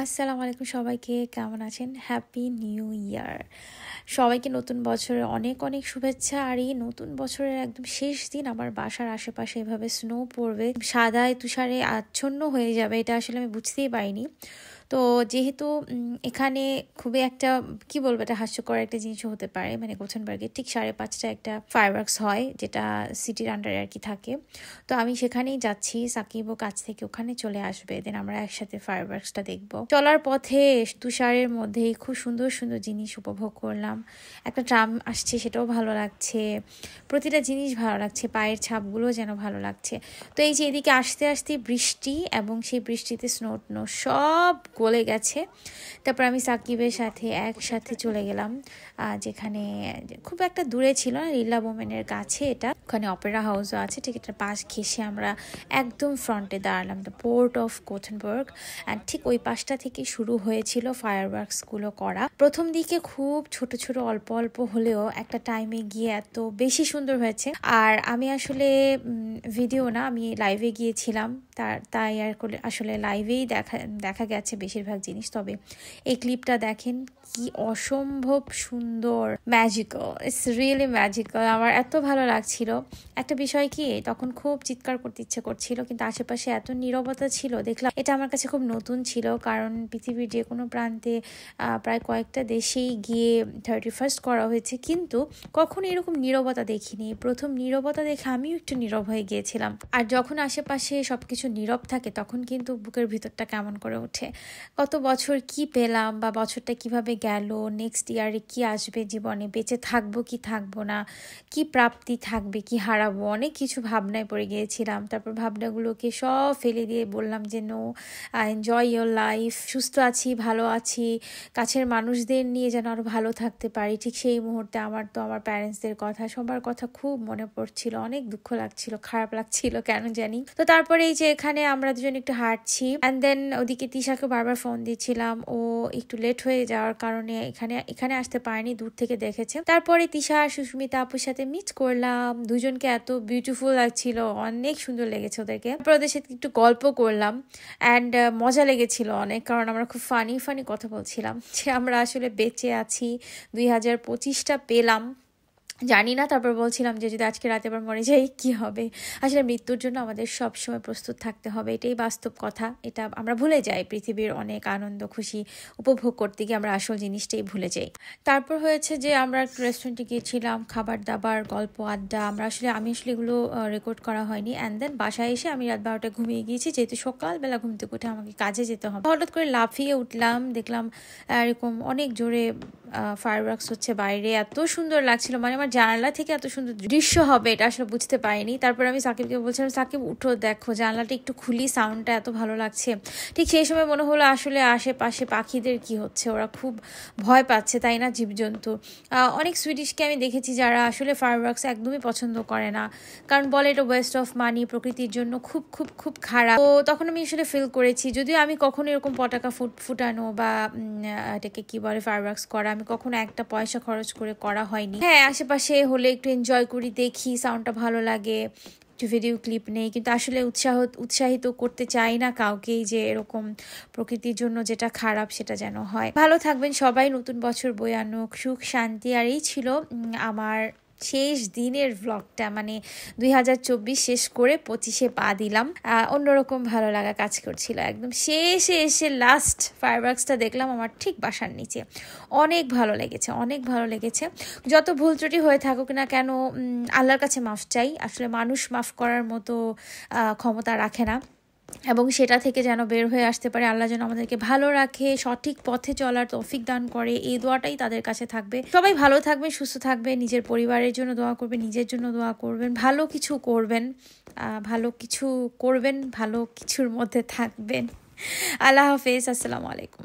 আসসালামু আলাইকুম সবাইকে, কেমন আছেন? Happy new year. সবাইকে নতুন বছরের অনেক অনেক শুভেচ্ছা। আর এই নতুন বছরের একদম শেষ দিন আমার বাসার আশেপাশে এভাবে স্নো পড়বে, সাদায় তুষারে আচ্ছন্ন হয়ে যাবে, এটা আসলে আমি বুঝতেই পারিনি। তো যেহেতু এখানে খুবই একটা কি বলবো, এটা হাস্যকর একটা জিনিস হতে পারে, মানে গোথেনবার্গে ঠিক 5:30 একটা ফায়ারওয়ার্কস হয়, যেটা সিটির আন্ডারে আর কি থাকে। তো আমি সেখানেই যাচ্ছি, সাকিবও কাছ থেকে ওখানে চলে আসবে, দেন আমরা একসাথে ফায়ারওয়ার্কসটা দেখবো। চলার পথে তুষারের মধ্যেই খুব সুন্দর সুন্দর জিনিস উপভোগ করলাম। একটা ট্রাম আসছে, সেটাও ভালো লাগছে, প্রতিটা জিনিস ভালো লাগছে, পায়ের ছাপগুলো যেন ভালো লাগছে। তো এই যে এদিকে আসতে আসতে বৃষ্টি, এবং সেই বৃষ্টিতে স্নো সব গলে গেছে। তারপর আমি সাকিবের সাথে একসাথে চলে গেলাম, যেখানে খুব একটা দূরে ছিল না, লীলা বোমেনের কাছে এটা, ওখানে অপেরা হাউসও আছে, ঠিক এটার পাশ ঘেঁষে আমরা একদম ফ্রন্টে দাঁড়ালাম, the port of Gothenburg. And ঠিক ওই পাশটা থেকে শুরু হয়েছিল ফায়ারওয়ার্কসগুলো করা। প্রথম দিকে খুব ছোট ছোট অল্প অল্প হলেও একটা টাইমে গিয়ে এত বেশি সুন্দর হয়েছে। আর আমি আসলে ভিডিও না, আমি লাইভে গিয়েছিলাম, তাই আর আসলে লাইভেই দেখা গেছে বেশিরভাগ জিনিস। তবে এই ক্লিপটা দেখেন, কি অসম্ভব সুন্দর, ম্যাজিক্যাল, ইটস রিয়েলি ম্যাজিক্যাল। আমার এত ভালো লাগছিল। একটা বিষয় কি, তখন খুব চিৎকার করতে ইচ্ছে করছিল, কিন্তু আশেপাশে এত নীরবতা ছিল, দেখলাম এটা আমার কাছে খুব নতুন ছিল। কারণ পৃথিবীর যে কোনো প্রান্তে প্রায় কয়েকটা দেশেই গিয়ে 31st করা হয়েছে, কিন্তু কখনো এরকম নীরবতা দেখিনি। প্রথম নীরবতা দেখে আমিও একটু নীরব হয়ে গিয়েছিলাম। আর যখন আশেপাশে সবকিছু নীরব থাকে, তখন কিন্তু বুকের ভিতরটা কেমন করে ওঠে। কত বছর কি পেলাম, বা বছরটা কিভাবে গেল, নেক্সট ইয়ারে কি আসবে জীবনে, বেঁচে থাকবো কি থাকবো না, কি প্রাপ্তি থাকবে কি হারাবো, অনেক কিছু ভাবনায় পড়ে গিয়েছিলাম। তারপর ভাবনাগুলোকে সব ফেলে দিয়ে বললাম যে নো, এনজয় ইয়োর লাইফ, সুস্থ আছি, ভালো আছি, কাছের মানুষদের নিয়ে যেন আরো ভালো থাকতে পারি। ঠিক সেই মুহূর্তে আমার প্যারেন্টসদের কথা, সবার কথা খুব মনে পড়ছিল, অনেক দুঃখ লাগছিল, খারাপ লাগছিল কেন জানি। তো তারপরে এই যে এখানে আমরা দুজন একটু হাঁটছি, অ্যান্ড দেন ওদিকে তিশাকে বারবার ফোন দিচ্ছিলাম, ও একটু লেট হয়ে যাওয়ার কারণে এখানে আসতে পারেনি, দূর থেকে দেখেছে। তারপরে তিশা আর সুস্মিতা আপুর সাথে মিট করলাম, দুজনকে এত বিউটিফুল লাগছিল, অনেক সুন্দর লেগেছে ওদেরকে। তারপর ওদের সাথে একটু গল্প করলাম, অ্যান্ড মজা লেগেছিল অনেক, কারণ আমরা খুব ফানি কথা বলছিলাম যে আমরা আসলে বেঁচে আছি, 2025টা পেলাম, জানি না। তারপর বলছিলাম যে যদি আজকে রাতে আবার মরে যাই কি হবে। আসলে মৃত্যুর জন্য আমাদের সব সময় প্রস্তুত থাকতে হবে, এটাই বাস্তব কথা। এটা আমরা ভুলে যাই, পৃথিবীর অনেক আনন্দ খুশি উপভোগ করতে গিয়ে আমরা আসল জিনিসটাই ভুলে যাই। তারপর হয়েছে যে আমরা একটা রেস্টুরেন্টে গিয়েছিলাম, খাবার দাবার, গল্প আড্ডা, আমি আসলে এগুলো রেকর্ড করা হয়নি। অ্যান্ড দেন বাসায় এসে আমি রাত 12টায় ঘুমিয়ে গিয়েছি, যেহেতু সকালবেলা ঘুম থেকে উঠে আমাকে কাজে যেতে হবে। হঠাৎ করে লাফিয়ে উঠলাম, দেখলাম এরকম অনেক জোরে ফায়ারওয়ার্কস হচ্ছে বাইরে, এত সুন্দর লাগছিল, মানে আমার জানালা থেকে এত সুন্দর দৃশ্য হবে এটা আসলে বুঝতে পারিনি। তারপর আমি সাকিবকে বলছিলাম, সাকিব উঠো, দেখো জানালাটা একটু খুলি, সাউন্ডটা এত ভালো লাগছে। ঠিক সেই সময় মনে হলো আসলে আশেপাশে পাখিদের কি হচ্ছে, ওরা খুব ভয় পাচ্ছে, তাই না, জীবজন্তু। অনেক সুইডিশকে আমি দেখেছি যারা আসলে ফায়ারওয়ার্কস একদমই পছন্দ করে না, কারণ বলে এটা ওয়েস্ট অফ মানি, প্রকৃতির জন্য খুব খুব খুব খারাপ। তো তখন আমি আসলে ফিল করেছি, যদিও আমি কখনো এরকম পটাকা ফুটানো বা এটাকে কি বলে ফায়ারওয়ার্কস করা, আমি কখনো একটা পয়সা খরচ করে করা হয়নি। হ্যাঁ, আশেপাশে হলে একটু এনজয় করি, দেখি, সাউন্ডটা ভালো লাগে, একটু ভিডিও ক্লিপ নেই, কিন্তু আসলে উৎসাহিত করতে চাই না কাউকেই যে এরকম প্রকৃতির জন্য যেটা খারাপ সেটা যেন হয়। ভালো থাকবেন সবাই, নতুন বছর বয়ে আনুক সুখ শান্তি। আর এই ছিল আমার শেষ দিনের ভ্লগটা, মানে 2024 শেষ করে 25-এ পা দিলাম। অন্যরকম ভালো লাগা কাজ করছিল, একদম শেষে এসে লাস্ট ফায়ারওয়ার্কসটা দেখলাম আমার ঠিক বাসার নিচে। অনেক ভালো লেগেছে। যত ভুল ত্রুটি হয়ে থাকুক না কেন, আল্লাহর কাছে মাফ চাই। আসলে মানুষ মাফ করার মতো ক্ষমতা রাখে না, এবং সেটা থেকে যেন বের হয়ে আসতে পারে। আল্লাহ যেন আমাদেরকে ভালো রাখে, সঠিক পথে চলার তৌফিক দান করে, এই দোয়াটাই তাদের কাছে থাকবে। সবাই ভালো থাকবে, সুস্থ থাকবে, নিজের পরিবারের জন্য দোয়া করবেন, নিজের জন্য দোয়া করবেন, ভালো কিছু করবেন, ভালো কিছুর মধ্যে থাকবেন। আল্লাহ হাফেজ, আসসালামু আলাইকুম।